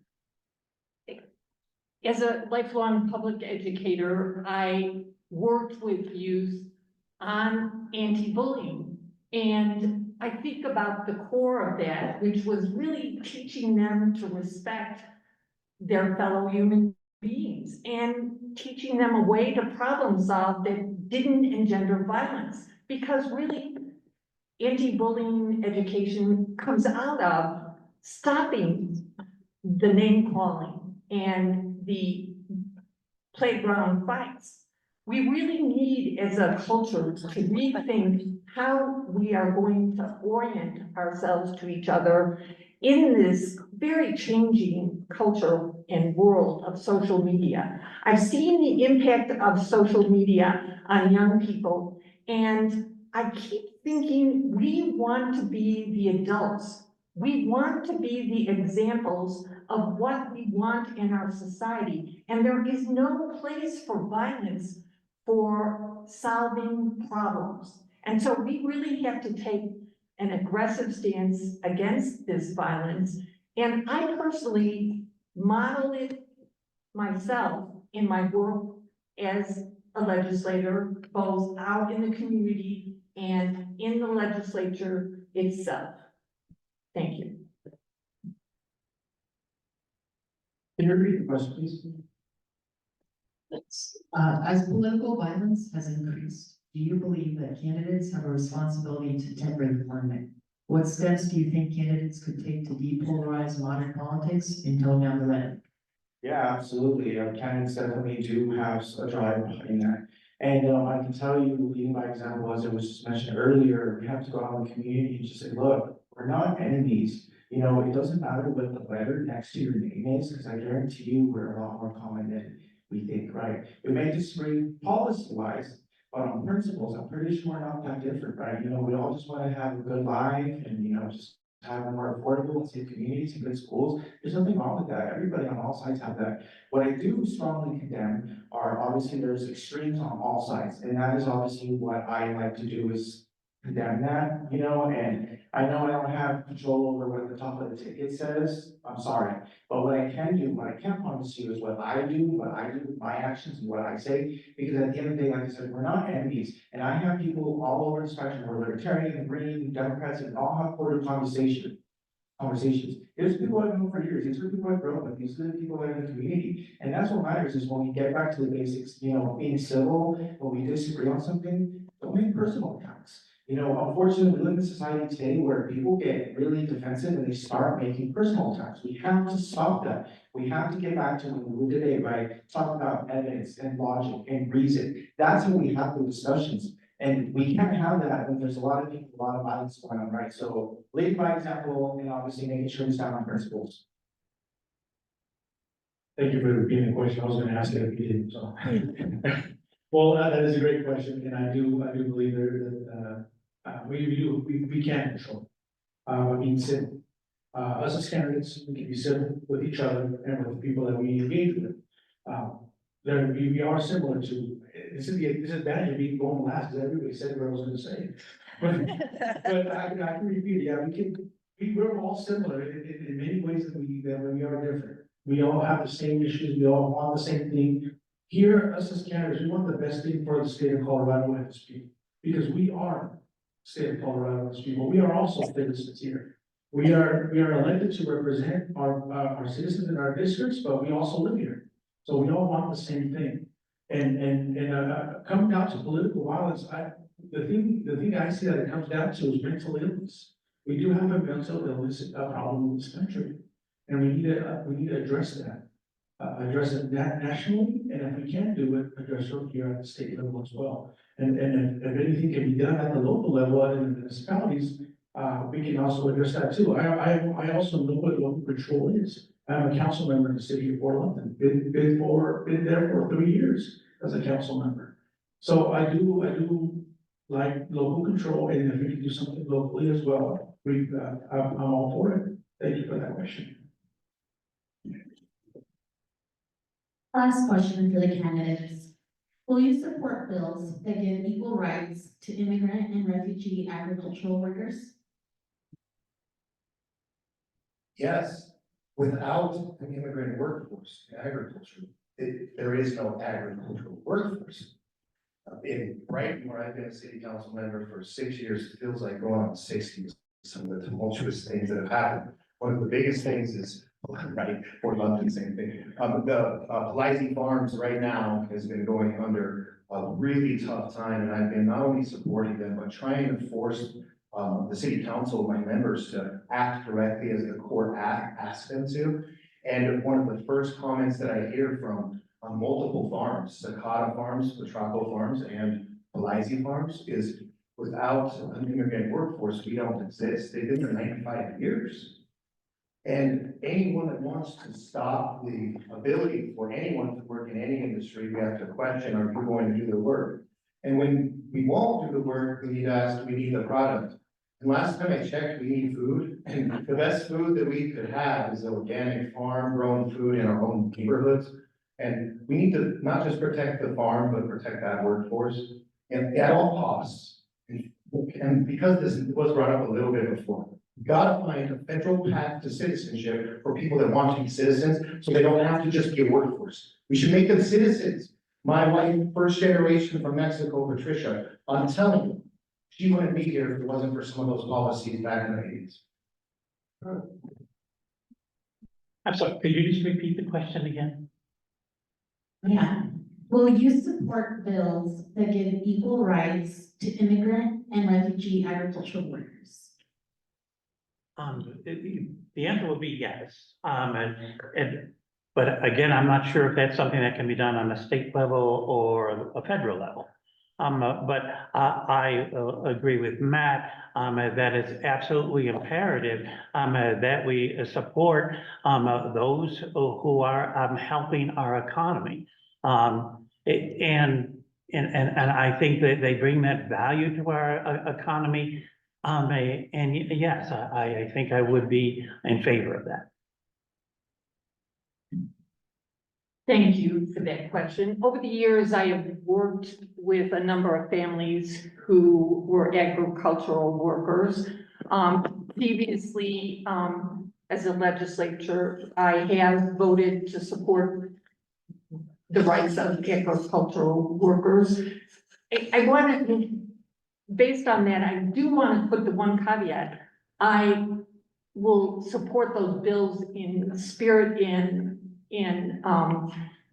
As a lifelong public educator, I worked with youth on anti-bullying. And I think about the core of that, which was really teaching them to respect their fellow human beings and teaching them a way to problem solve that didn't engender violence. Because really, anti-bullying education comes out of stopping the name calling and the playground fights. We really need, as a culture, to rethink how we are going to orient ourselves to each other in this very changing culture and world of social media. I've seen the impact of social media on young people, and I keep thinking we want to be the adults. We want to be the examples of what we want in our society, and there is no place for violence for solving problems. And so we really have to take an aggressive stance against this violence. And I personally model it myself in my work as a legislator, both out in the community and in the legislature itself. Thank you. Can you repeat the question, please? As political violence has increased, do you believe that candidates have a responsibility to temper the climate? What steps do you think candidates could take to depolarize modern politics and tone down the rhetoric? Yeah, absolutely. Candidates definitely do have a drive behind that. And I can tell you, leading by example, as it was just mentioned earlier, we have to go out in the community and just say, look, we're not enemies. You know, it doesn't matter what the letter next to your name is, because I guarantee you we're a lot more common than we think, right? We may disagree policy-wise, but on principles, I'm pretty sure we're not that different, right? You know, we all just want to have a good life and, you know, just have more affordable and safe communities and good schools. There's nothing wrong with that. Everybody on all sides have that. What I do strongly condemn are obviously there's extremes on all sides. And that is obviously what I like to do is condemn that, you know, and I know I don't have control over what the top of the ticket says. I'm sorry. But what I can do, what I can promise you is what I do with my actions and what I say. Because at the end of the day, like I said, we're not enemies. And I have people all over the spectrum, we're libertarian, green, Democrats, and all have quarter conversations. There's people I've known for years. These are people I've grown with. These are the people that are in the community. And that's what matters is when we get back to the basics, you know, being civil, when we disagree on something, don't make personal attacks. You know, unfortunately, we live in a society today where people get really defensive and they start making personal attacks. We have to stop that. We have to get back to when we were today, right? Talk about evidence and logic and reason. That's how we have the discussions. And we can't have that when there's a lot of people, a lot of violence going on, right? So lead by example and obviously making sure we stand on principles. Thank you for repeating the question. I was going to ask it if you didn't, so. Well, that is a great question, and I do believe that we can't control. I mean, sin. Us as candidates, we can be civil with each other and with the people that we engage with. We are similar to, this is the disadvantage of being going last, as everybody said what I was gonna say. But I can repeat, yeah, we're all similar in many ways that we are different. We all have the same issues, we all want the same thing. Here, us as candidates, we want the best thing for the state of Colorado and its people, because we are state of Colorado and its people. We are also citizens here. We are elected to represent our citizens in our districts, but we also live here. So we all want the same thing. And coming down to political violence, the thing I see that it comes down to is mental illness. We do have a mental illness problem in this country, and we need to address that. Address it nationally, and if we can do it, address it here at the state level as well. And if anything can be done at the local level and in the municipalities, we can also address that too. I also know what local control is. I'm a council member in the city of Fort London, been there for 3 years as a council member. So I do like local control, and if we can do something locally as well, I'm all for it. Thank you for that question. Last question for the candidates. Will you support bills that give equal rights to immigrant and refugee agricultural workers? Yes, without an immigrant workforce in agriculture, there is no agricultural workforce. Right where I've been a city council member for 6 years, it feels like going on 60. Some of the tumultuous things that have happened. One of the biggest things is, right, Fort London, same thing. The Pulaski Farms right now has been going under a really tough time, and I've been not only supporting them, but trying to force the city council, my members, to act correctly as the court asks them to. And one of the first comments that I hear from multiple farms, Sakata Farms, Petraco Farms, and Pulaski Farms, is without an immigrant workforce, we don't exist. They've been there 95 years. And anyone that wants to stop the ability for anyone to work in any industry, we have to question, are you going to do the work? And when we won't do the work, we need to ask, we need the product. And last time I checked, we need food, and the best food that we could have is organic farm-grown food in our own neighborhoods. And we need to not just protect the farm, but protect that workforce, and at all costs. And because this was brought up a little bit before, we've got to find a federal path to citizenship for people that want to be citizens, so they don't have to just be a workforce. We should make them citizens. My wife, first generation from Mexico, Patricia, I'm telling you, she wouldn't be here if it wasn't for some of those policies back in the 80s. I'm sorry, could you just repeat the question again? Yeah. Will you support bills that give equal rights to immigrant and refugee agricultural workers? The answer will be yes. But again, I'm not sure if that's something that can be done on a state level or a federal level. But I agree with Matt that it's absolutely imperative that we support those who are helping our economy. And I think that they bring that value to our economy. And yes, I think I would be in favor of that. Thank you for that question. Over the years, I have worked with a number of families who were agricultural workers. Previously, as a legislature, I have voted to support the rights of agricultural workers. I want to, based on that, I do want to put the one caveat. I will support those bills in spirit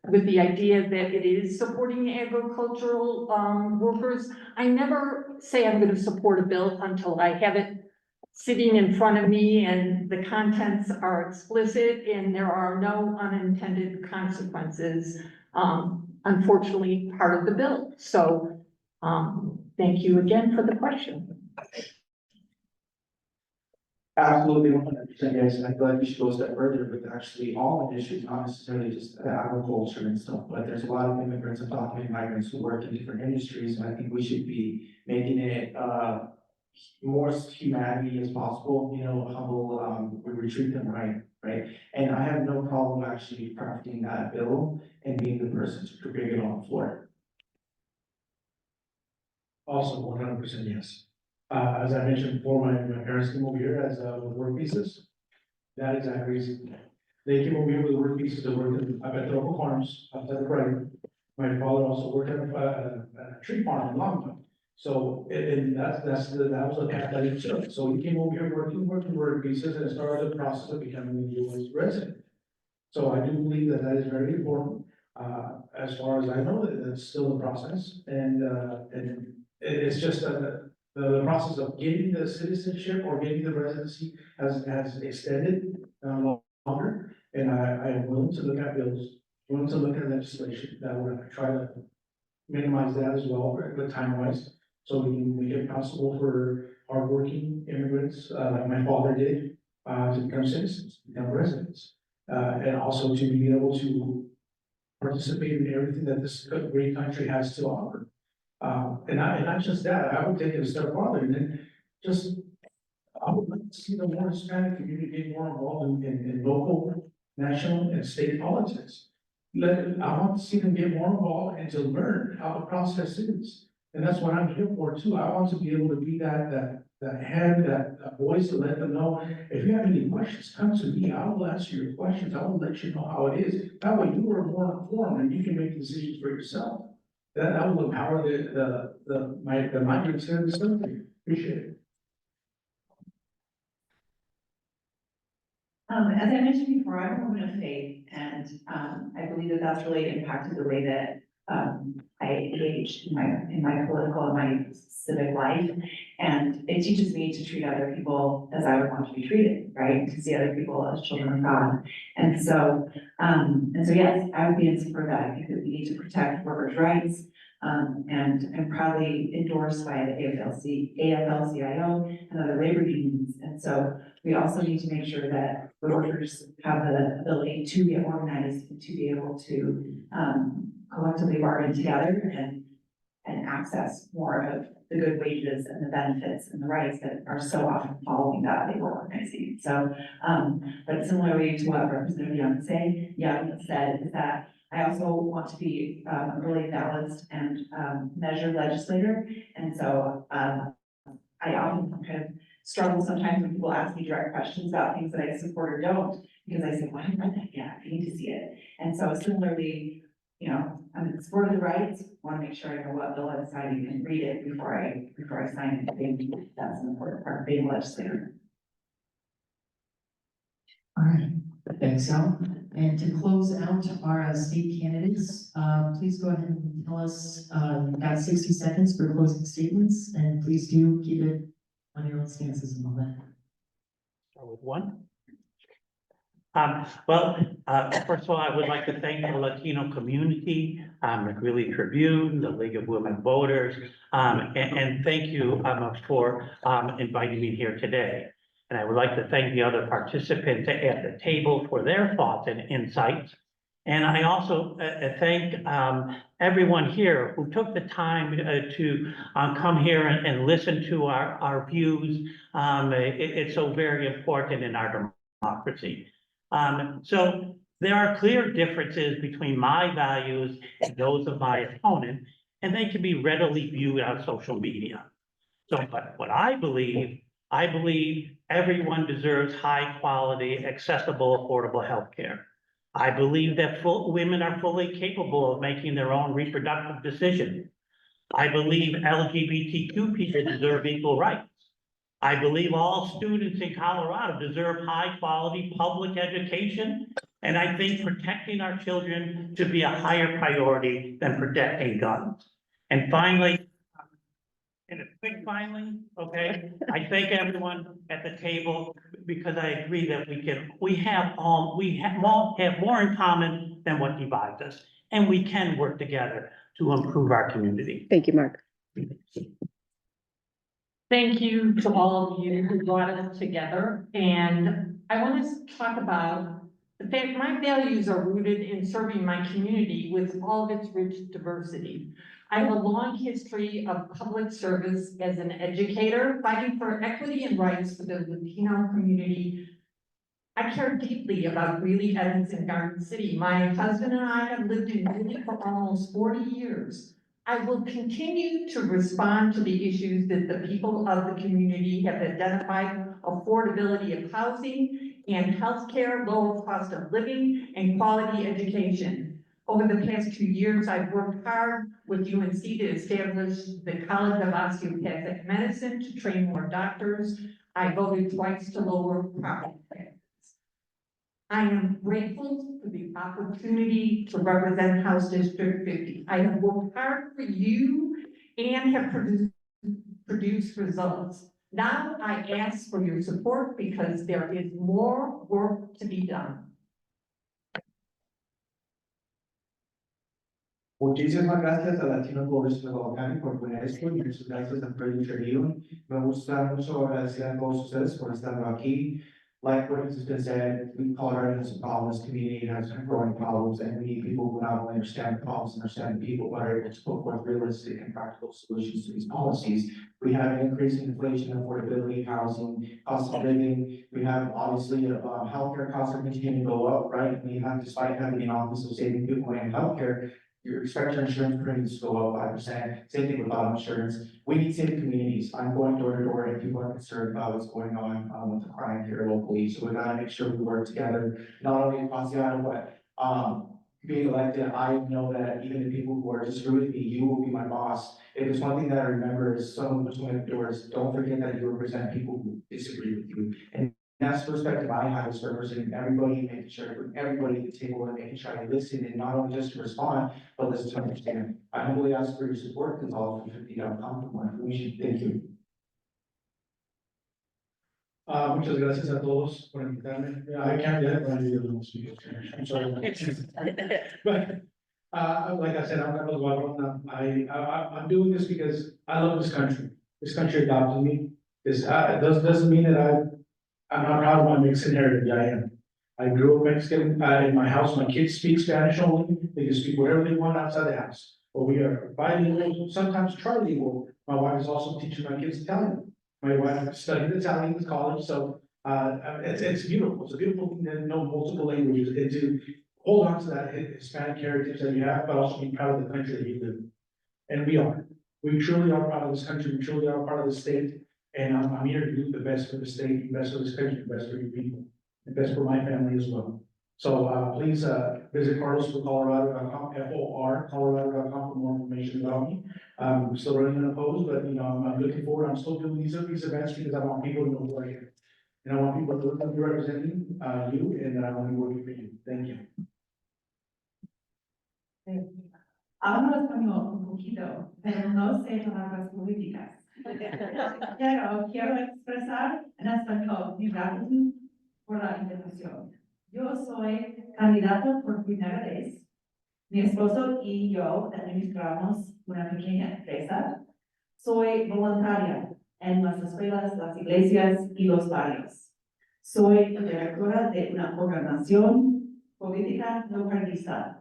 with the idea that it is supporting agricultural workers. I never say I'm going to support a bill until I have it sitting in front of me and the contents are explicit and there are no unintended consequences, unfortunately, part of the bill. So thank you again for the question. Absolutely, 100%, yes, and I feel like we should go a step further with actually all industries, not necessarily just agriculture and stuff, but there's a lot of immigrants and documented migrants who work in different industries, and I think we should be making it, more humanity as possible, humble, we treat them right? And I have no problem actually crafting that bill and being the person to bring it on the floor. Also, 100% yes. As I mentioned before, my parents came over here as, with work visas. That exact reason. They came over here with work visas to work at the local farms, outside of Brighton. My father also worked at a tree farm in Longmont. So, and that was the path that he took. So he came over here working work visas and started the process of becoming a U.S. resident. So I do believe that that is very important. As far as I know, that's still a process, and it's just the process of getting the citizenship or getting the residency has extended longer. And I am willing to look at bills, willing to look at legislation that would try to minimize that as well, but time-wise, so we can make it possible for hardworking immigrants, like my father did, to become citizens, become residents, and also to be able to participate in everything that this great country has to offer. And not just that, I would take it a step farther, and then just, I would like to see the more Hispanic community get more involved in local, national, and state politics. I want to see them get more involved and to learn how the process is. And that's what I'm here for too. I want to be able to be that hand, that voice to let them know, if you have any questions, come to me. I will answer your questions. I will let you know how it is. That way you are more informed and you can make decisions for yourself. That will empower the migrants here in this country. Appreciate it. As I mentioned before, I'm a woman of faith, and I believe that that's really impacted the way that I engage in my political and my civic life. And it teaches me to treat other people as I would want to be treated, right? To see other people as children of God. And so yes, I would be in support of that. I think that we need to protect workers' rights. And I'm proudly endorsed by the AFL-CIO and other labor unions. And so we also need to make sure that workers have the ability to get organized and to be able to collectively bargain together and access more of the good wages and the benefits and the rights that are so often following that labor organizing. So, but similarly to what Representative Young said is that I also want to be a really balanced and measured legislator. And so I often kind of struggle sometimes when people ask me direct questions about things that I support or don't, because I say, well, I haven't read that yet. I need to see it. And so similarly, I'm in support of the rights, want to make sure I know what bill I'm signing and read it before I sign it. I think that's an important part of being a legislator. All right, thanks, Al. And to close out our state candidates, please go ahead and tell us, you've got 60 seconds for closing statements, and please do keep it on your own stances and all that. Start with one. First of all, I would like to thank the Latino community, the Greeley Tribune, the League of Women Voters, and thank you for inviting me here today. And I would like to thank the other participants at the table for their thoughts and insights. And I also thank everyone here who took the time to come here and listen to our views. It's so very important in our democracy. So there are clear differences between my values and those of my opponent, and they can be readily viewed on social media. So, but what I believe everyone deserves high quality, accessible, affordable health care. I believe that women are fully capable of making their own reproductive decisions. I believe LGBTQ people deserve equal rights. I believe all students in Colorado deserve high quality public education. And I think protecting our children should be a higher priority than protecting guns. And finally, okay, I thank everyone at the table because I agree that we have more in common than what divides us, and we can work together to improve our community. Thank you, Mark. Thank you to all of you who brought us together. And I want to talk about the fact my values are rooted in serving my community with all of its rich diversity. I have a long history of public service as an educator, fighting for equity and rights for the Latino community. I care deeply about Greeley, Evans, and Garden City. My husband and I have lived in Greeley for almost 40 years. I will continue to respond to the issues that the people of the community have identified: affordability of housing and healthcare, lower cost of living, and quality education. Over the past 2 years, I've worked hard with UNC to establish the College of Osteopathic Medicine to train more doctors. I voted twice to lower property taxes. I am grateful for the opportunity to represent House District 50. I have worked hard for you and have produced results. Now I ask for your support because there is more work to be done. Muchísimas gracias a Latino Coalition of County por poner esto y muchas gracias al Proyecto Río. Me gusta mucho agradecer a todos ustedes por estar aquí. Like what has been said, Colorado has a problem, this community has growing problems, and we need people who not only understand the problems, understand the people, but are able to put forth realistic and practical solutions to these policies. We have increasing inflation, affordability, housing, cost of living. We have obviously healthcare costs are continuing to go up, right? We have, despite having an office of saving people in healthcare, you expect your insurance premiums to go up 5%. Same thing with auto insurance. We need safe communities. I'm going door to door and people are concerned about what's going on with the crime here locally. So we gotta make sure we work together, not only across the aisle, but being elected, I know that even the people who are disagreeing with me, you will be my boss. If there's one thing that I remember is someone between the doors, don't forget that you represent people who disagree with you. And that's the perspective I have, is representing everybody, making sure to bring everybody to the table and making sure I listen, and not only just to respond, but listen to understand. I humbly ask for your support because all of you have come from my information. Thank you. Muchas gracias a todos por invitarme. I can't get it when you don't speak Spanish. I'm sorry. But, like I said, I'm Carlos Guadalajara. I'm doing this because I love this country. This country adopted me. This doesn't mean that I'm not proud of my Mexican heritage. I am. I grew up Mexican. In my house, my kids speak Spanish only. They can speak whatever they want outside the house. But we are bilingual, sometimes trilingual. My wife is also teaching my kids Italian. My wife studied Italian in college, so it's beautiful. It's a beautiful thing to know multiple languages and to hold on to that Hispanic heritage that you have, but also be proud of the country that you live in. And we are. We truly are proud of this country. We truly are part of the state. And I'm here to do the best for the state, the best for this country, the best for your people, the best for my family as well. So please visit carlosforcolorado.com, FOR, colorado.com for more information about me. I'm still running unopposed, but I'm looking forward. I'm still doing these events because I want people to know who I am. And I want people to look at you representing you, and I want to be working for you. Thank you. Hablo español un poquito, pero no sé palabras políticas. Pero quiero expresar en español mi gratitud por la invitación. Yo soy candidata por primera vez. Mi esposo y yo administramos una pequeña empresa. Soy voluntaria en las escuelas, las iglesias y los barrios. Soy directora de una organización política no partidista.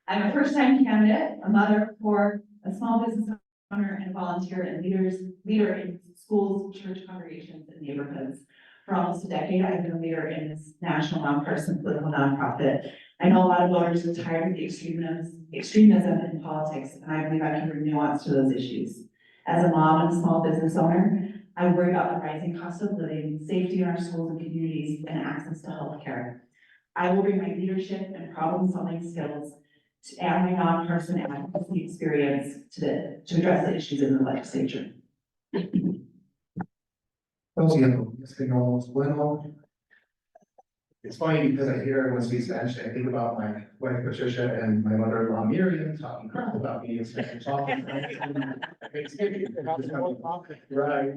I'm a first-time candidate, a mother for a small business owner, and volunteer and leader in schools, church congregations, and neighborhoods. For almost a decade, I've been a leader in this national nonpartisan political nonprofit. I know a lot of voters are tired of the extremism in politics, and I believe I can bring nuance to those issues. As a mom and a small business owner, I worry about the rising cost of living, safety in our schools and communities, and access to healthcare. I will bring my leadership and problem-solving skills and my nonpartisan advocacy experience to address the issues in the legislature. It's funny because I hear everyone speak Spanish, I think about my wife Patricia and my mother-in-law Miriam talking crap about me in Spanish. Right.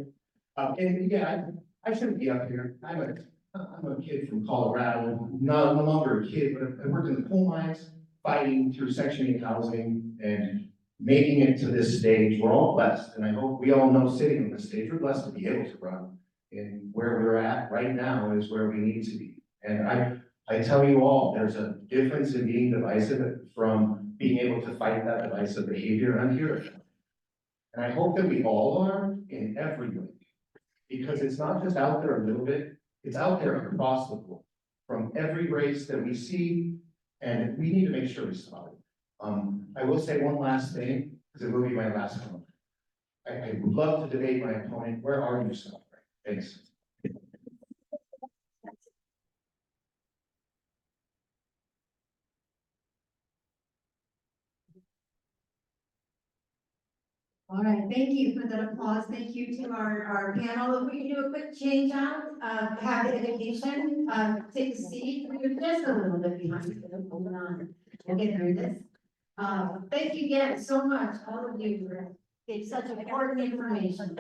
And again, I shouldn't be up here. I'm a kid from Colorado, no longer a kid, but I worked in the coal mines, fighting through Section 8 housing and making it to this stage. We're all blessed, and I hope we all know sitting on this stage, we're blessed to be able to run. And where we're at right now is where we need to be. And I tell you all, there's a difference in being divisive from being able to fight that divisive behavior, and I'm here. And I hope that we all are in every way, because it's not just out there a little bit, it's out there across the board, from every race that we see, and we need to make sure we stop it. I will say one last thing, because it will be my last comment. I would love to debate my opponent. Where are you, Scott? Thanks. All right, thank you for that applause. Thank you to our panel. If we can do a quick change out, have education, take a seat. We're just a little bit behind. Hold on. We'll get through this. Thank you again so much, all of you, for gave such important information.